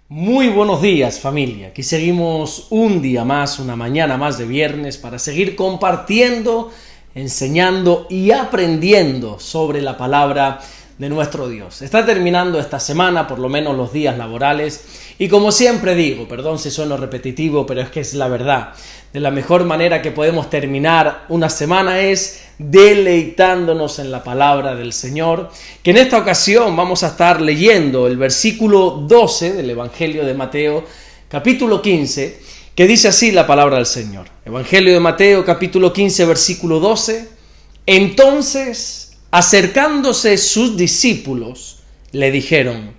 Muy buenos días, familia. Aquí seguimos un día más, una mañana más de viernes para seguir compartiendo, enseñando y aprendiendo sobre la palabra de nuestro Dios. Está terminando esta semana, por lo menos los días laborales, y como siempre digo, perdón si sueno repetitivo, pero es que es la verdad, de la mejor manera que podemos terminar una semana es deleitándonos en la palabra del Señor, que en esta ocasión vamos a estar leyendo el versículo 12 del Evangelio de Mateo, capítulo 15, que dice así la palabra del Señor. Evangelio de Mateo, capítulo 15, versículo 12. Entonces, acercándose sus discípulos, le dijeron: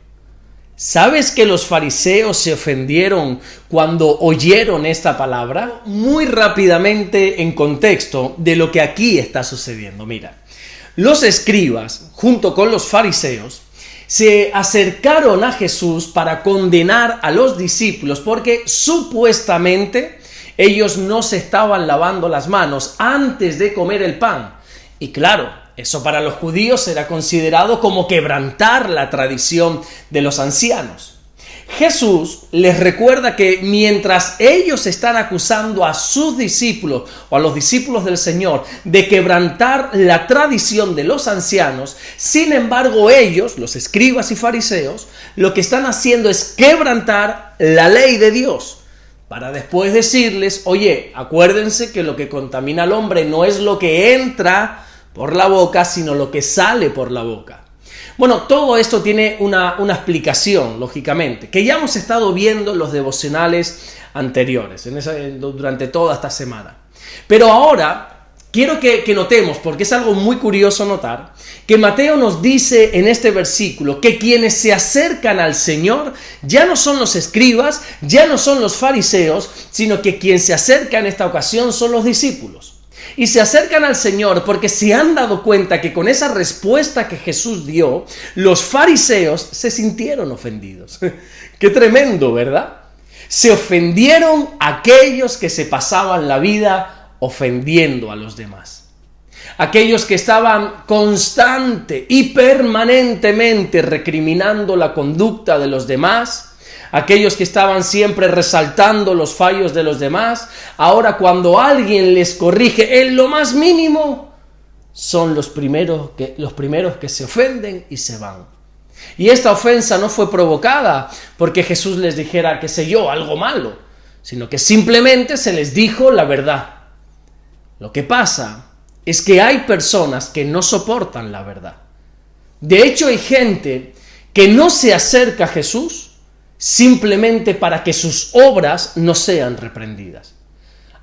¿sabes que los fariseos se ofendieron cuando oyeron esta palabra? Muy rápidamente en contexto de lo que aquí está sucediendo. Mira, los escribas, junto con los fariseos, se acercaron a Jesús para condenar a los discípulos porque supuestamente ellos no se estaban lavando las manos antes de comer el pan. Y claro, eso para los judíos era considerado como quebrantar la tradición de los ancianos. Jesús les recuerda que mientras ellos están acusando a sus discípulos o a los discípulos del Señor de quebrantar la tradición de los ancianos, sin embargo ellos, los escribas y fariseos, lo que están haciendo es quebrantar la ley de Dios, para después decirles: oye, acuérdense que lo que contamina al hombre no es lo que entra por la boca, sino lo que sale por la boca. Bueno, todo esto tiene una explicación, lógicamente, que ya hemos estado viendo en los devocionales anteriores, durante toda esta semana. Pero ahora quiero que notemos, porque es algo muy curioso notar, que Mateo nos dice en este versículo que quienes se acercan al Señor ya no son los escribas, ya no son los fariseos, sino que quien se acerca en esta ocasión son los discípulos. Y se acercan al Señor porque se han dado cuenta que con esa respuesta que Jesús dio, los fariseos se sintieron ofendidos. ¡Qué tremendo!, ¿verdad? Se ofendieron aquellos que se pasaban la vida ofendiendo a los demás. Aquellos que estaban constante y permanentemente recriminando la conducta de los demás. Aquellos que estaban siempre resaltando los fallos de los demás, ahora cuando alguien les corrige en lo más mínimo, son los primeros que se ofenden y se van. Y esta ofensa no fue provocada porque Jesús les dijera, qué sé yo, algo malo, sino que simplemente se les dijo la verdad. Lo que pasa es que hay personas que no soportan la verdad. De hecho, hay gente que no se acerca a Jesús simplemente para que sus obras no sean reprendidas.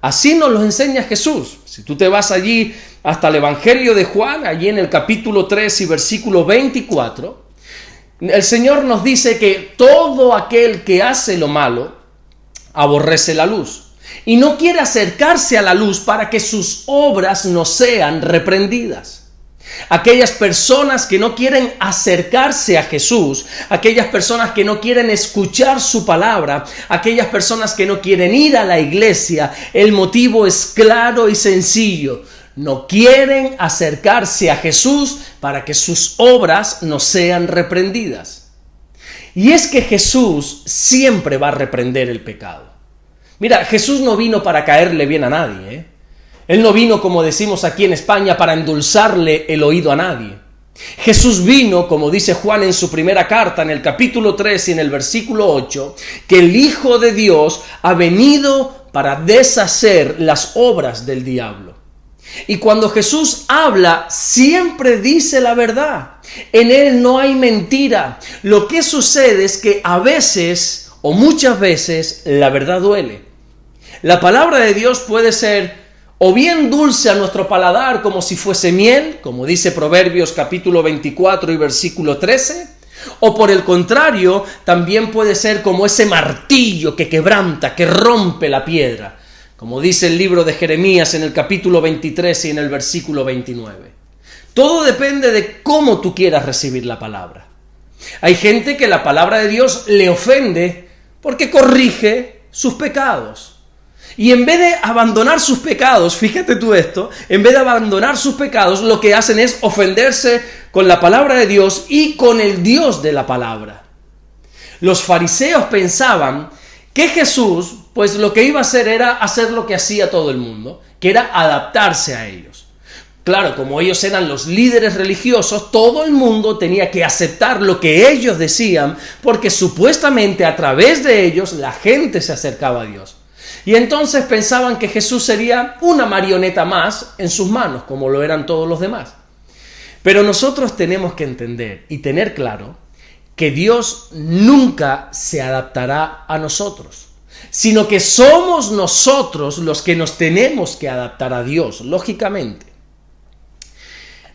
Así nos lo enseña Jesús. Si tú te vas allí hasta el Evangelio de Juan, allí en el capítulo 3 y versículo 24, el Señor nos dice que todo aquel que hace lo malo aborrece la luz y no quiere acercarse a la luz para que sus obras no sean reprendidas. Aquellas personas que no quieren acercarse a Jesús, aquellas personas que no quieren escuchar su palabra, aquellas personas que no quieren ir a la iglesia, el motivo es claro y sencillo: no quieren acercarse a Jesús para que sus obras no sean reprendidas. Y es que Jesús siempre va a reprender el pecado. Mira, Jesús no vino para caerle bien a nadie, Él no vino, como decimos aquí en España, para endulzarle el oído a nadie. Jesús vino, como dice Juan en su primera carta, en el capítulo 3 y en el versículo 8, que el Hijo de Dios ha venido para deshacer las obras del diablo. Y cuando Jesús habla, siempre dice la verdad. En Él no hay mentira. Lo que sucede es que a veces, o muchas veces, la verdad duele. La palabra de Dios puede ser o bien dulce a nuestro paladar como si fuese miel, como dice Proverbios capítulo 24 y versículo 13, o por el contrario, también puede ser como ese martillo que quebranta, que rompe la piedra, como dice el libro de Jeremías en el capítulo 23 y en el versículo 29. Todo depende de cómo tú quieras recibir la palabra. Hay gente que la palabra de Dios le ofende porque corrige sus pecados. Y en vez de abandonar sus pecados, fíjate tú esto, en vez de abandonar sus pecados, lo que hacen es ofenderse con la palabra de Dios y con el Dios de la palabra. Los fariseos pensaban que Jesús, pues lo que iba a hacer era hacer lo que hacía todo el mundo, que era adaptarse a ellos. Claro, como ellos eran los líderes religiosos, todo el mundo tenía que aceptar lo que ellos decían, porque supuestamente a través de ellos la gente se acercaba a Dios. Y entonces pensaban que Jesús sería una marioneta más en sus manos, como lo eran todos los demás. Pero nosotros tenemos que entender y tener claro que Dios nunca se adaptará a nosotros, sino que somos nosotros los que nos tenemos que adaptar a Dios, lógicamente.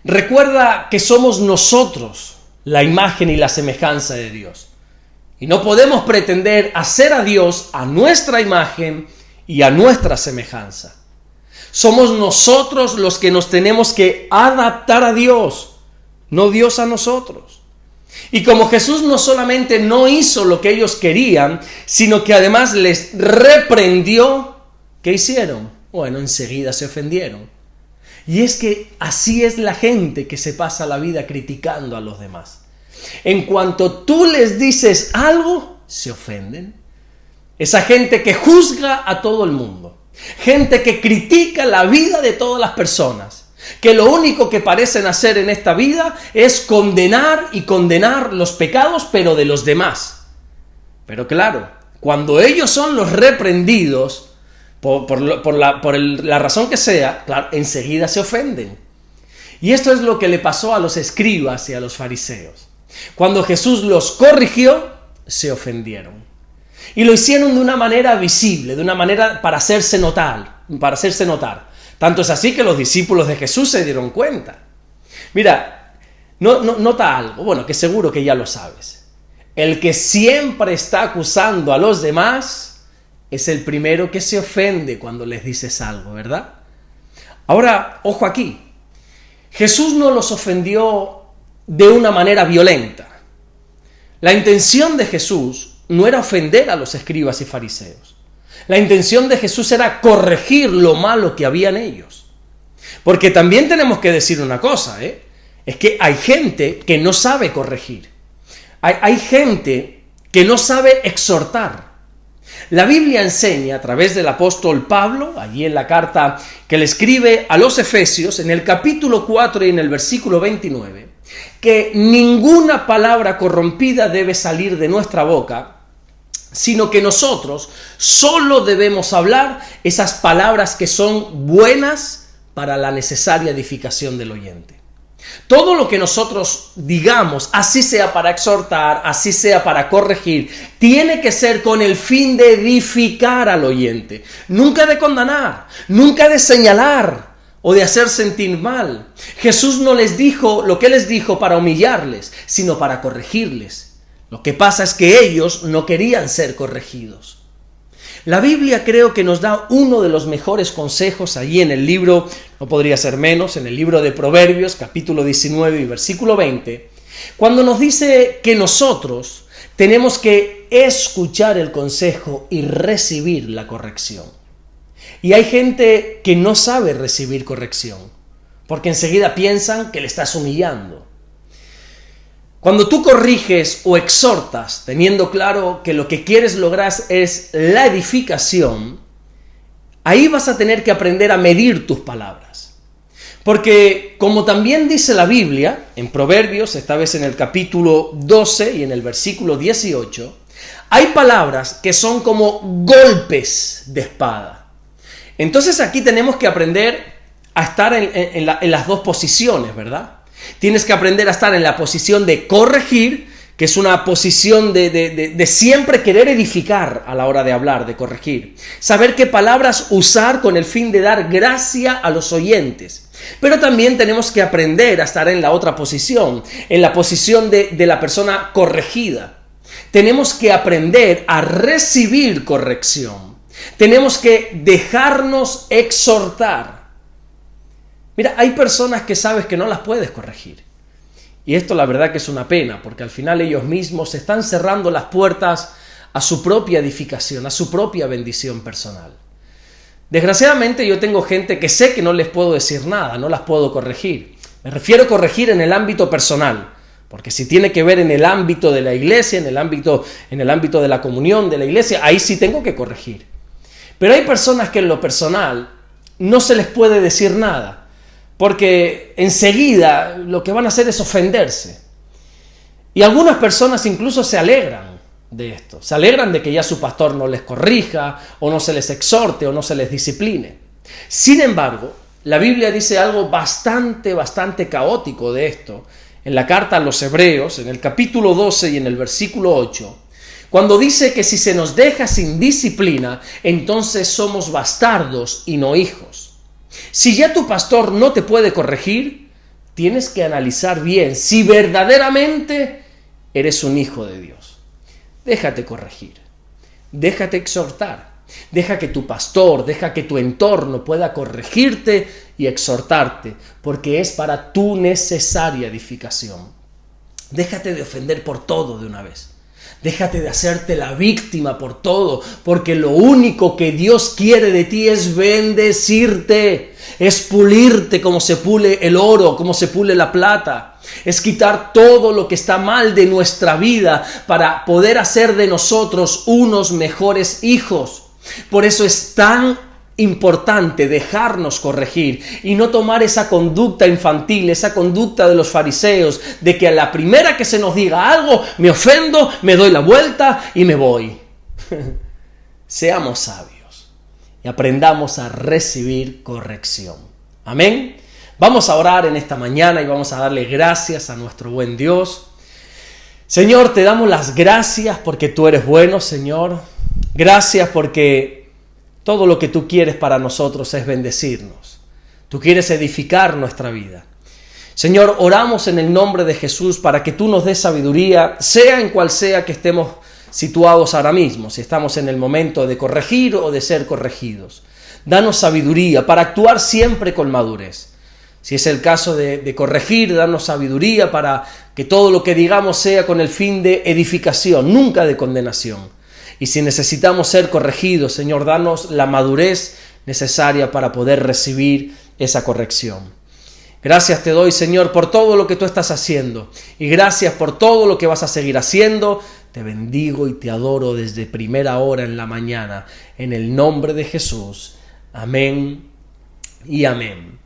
Recuerda que somos nosotros la imagen y la semejanza de Dios. Y no podemos pretender hacer a Dios a nuestra imagen y a nuestra semejanza. Somos nosotros los que nos tenemos que adaptar a Dios, no Dios a nosotros. Y como Jesús no solamente no hizo lo que ellos querían, sino que además les reprendió, ¿qué hicieron? Bueno, enseguida se ofendieron. Y es que así es la gente que se pasa la vida criticando a los demás. En cuanto tú les dices algo, se ofenden. Esa gente que juzga a todo el mundo. Gente que critica la vida de todas las personas. Que lo único que parecen hacer en esta vida es condenar y condenar los pecados, pero de los demás. Pero claro, cuando ellos son los reprendidos, por la razón que sea, claro, enseguida se ofenden. Y esto es lo que le pasó a los escribas y a los fariseos. Cuando Jesús los corrigió, se ofendieron. Y lo hicieron de una manera visible, de una manera para hacerse notar. Tanto es así que los discípulos de Jesús se dieron cuenta. Mira, nota algo, bueno, que seguro que ya lo sabes. El que siempre está acusando a los demás es el primero que se ofende cuando les dices algo, ¿verdad? Ahora, ojo aquí. Jesús no los ofendió de una manera violenta. La intención de Jesús no era ofender a los escribas y fariseos. La intención de Jesús era corregir lo malo que había en ellos. Porque también tenemos que decir una cosa, es que hay gente que no sabe corregir. Hay gente que no sabe exhortar. La Biblia enseña a través del apóstol Pablo, allí en la carta que le escribe a los Efesios, en el capítulo 4 y en el versículo 29, que ninguna palabra corrompida debe salir de nuestra boca, sino que nosotros solo debemos hablar esas palabras que son buenas para la necesaria edificación del oyente. Todo lo que nosotros digamos, así sea para exhortar, así sea para corregir, tiene que ser con el fin de edificar al oyente, nunca de condenar, nunca de señalar o de hacer sentir mal. Jesús no les dijo lo que les dijo para humillarles, sino para corregirles. Lo que pasa es que ellos no querían ser corregidos. La Biblia creo que nos da uno de los mejores consejos allí en el libro, no podría ser menos, en el libro de Proverbios, capítulo 19 y versículo 20, cuando nos dice que nosotros tenemos que escuchar el consejo y recibir la corrección. Y hay gente que no sabe recibir corrección, porque enseguida piensan que le estás humillando. Cuando tú corriges o exhortas, teniendo claro que lo que quieres lograr es la edificación, ahí vas a tener que aprender a medir tus palabras. Porque, como también dice la Biblia, en Proverbios, esta vez en el capítulo 12 y en el versículo 18, hay palabras que son como golpes de espada. Entonces aquí tenemos que aprender a estar en las dos posiciones, ¿verdad? Tienes que aprender a estar en la posición de corregir, que es una posición de siempre querer edificar a la hora de hablar, de corregir. Saber qué palabras usar con el fin de dar gracia a los oyentes. Pero también tenemos que aprender a estar en la otra posición, en la posición de la persona corregida. Tenemos que aprender a recibir corrección. Tenemos que dejarnos exhortar. Mira, hay personas que sabes que no las puedes corregir. Y esto la verdad que es una pena, porque al final ellos mismos están cerrando las puertas a su propia edificación, a su propia bendición personal. Desgraciadamente yo tengo gente que sé que no les puedo decir nada, no las puedo corregir. Me refiero a corregir en el ámbito personal, Porque si tiene que ver en el ámbito de la iglesia, en el ámbito de la comunión de la iglesia, ahí sí tengo que corregir. Pero hay personas que en lo personal no se les puede decir nada, porque enseguida lo que van a hacer es ofenderse. Y algunas personas incluso se alegran de esto, se alegran de que ya su pastor no les corrija, o no se les exhorte, o no se les discipline. Sin embargo, la Biblia dice algo bastante caótico de esto, en la carta a los Hebreos, en el capítulo 12 y en el versículo 8, cuando dice que si se nos deja sin disciplina, entonces somos bastardos y no hijos. Si ya tu pastor no te puede corregir, tienes que analizar bien si verdaderamente eres un hijo de Dios. Déjate corregir, déjate exhortar, deja que tu pastor, deja que tu entorno pueda corregirte y exhortarte, porque es para tu necesaria edificación. Déjate de ofender por todo de una vez. Déjate de hacerte la víctima por todo, porque lo único que Dios quiere de ti es bendecirte, es pulirte como se pule el oro, como se pule la plata, es quitar todo lo que está mal de nuestra vida para poder hacer de nosotros unos mejores hijos. Por eso es tan importante dejarnos corregir y no tomar esa conducta infantil, esa conducta de los fariseos, de que a la primera que se nos diga algo, me ofendo, me doy la vuelta y me voy. Seamos sabios y aprendamos a recibir corrección. Amén. Vamos a orar en esta mañana y vamos a darle gracias a nuestro buen Dios. Señor, te damos las gracias porque tú eres bueno, Señor. Gracias porque todo lo que tú quieres para nosotros es bendecirnos. Tú quieres edificar nuestra vida. Señor, oramos en el nombre de Jesús para que tú nos des sabiduría, sea en cual sea que estemos situados ahora mismo, si estamos en el momento de corregir o de ser corregidos. Danos sabiduría para actuar siempre con madurez. Si es el caso de corregir, danos sabiduría para que todo lo que digamos sea con el fin de edificación, nunca de condenación. Y si necesitamos ser corregidos, Señor, danos la madurez necesaria para poder recibir esa corrección. Gracias te doy, Señor, por todo lo que tú estás haciendo. Y gracias por todo lo que vas a seguir haciendo. Te bendigo y te adoro desde primera hora en la mañana. En el nombre de Jesús. Amén y amén.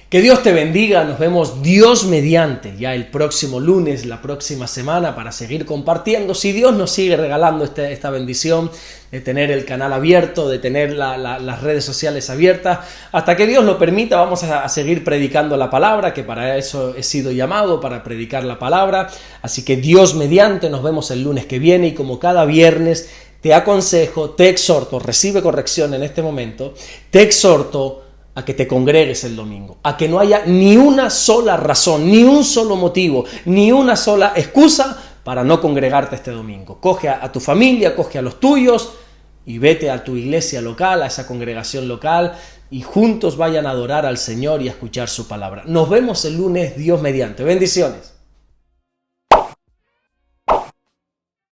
Que Dios te bendiga, nos vemos Dios mediante ya el próximo lunes, la próxima semana, para seguir compartiendo. Si Dios nos sigue regalando esta bendición de tener el canal abierto, de tener las redes sociales abiertas, hasta que Dios lo permita, vamos a seguir predicando la palabra, que para eso he sido llamado, para predicar la palabra. Así que Dios mediante, nos vemos el lunes que viene, y como cada viernes te aconsejo, te exhorto, recibe corrección en este momento, te exhorto a que te congregues el domingo, a que no haya ni una sola razón, ni un solo motivo, ni una sola excusa para no congregarte este domingo. Coge a tu familia, coge a los tuyos y vete a tu iglesia local, a esa congregación local, y juntos vayan a adorar al Señor y a escuchar su palabra. Nos vemos el lunes, Dios mediante. Bendiciones.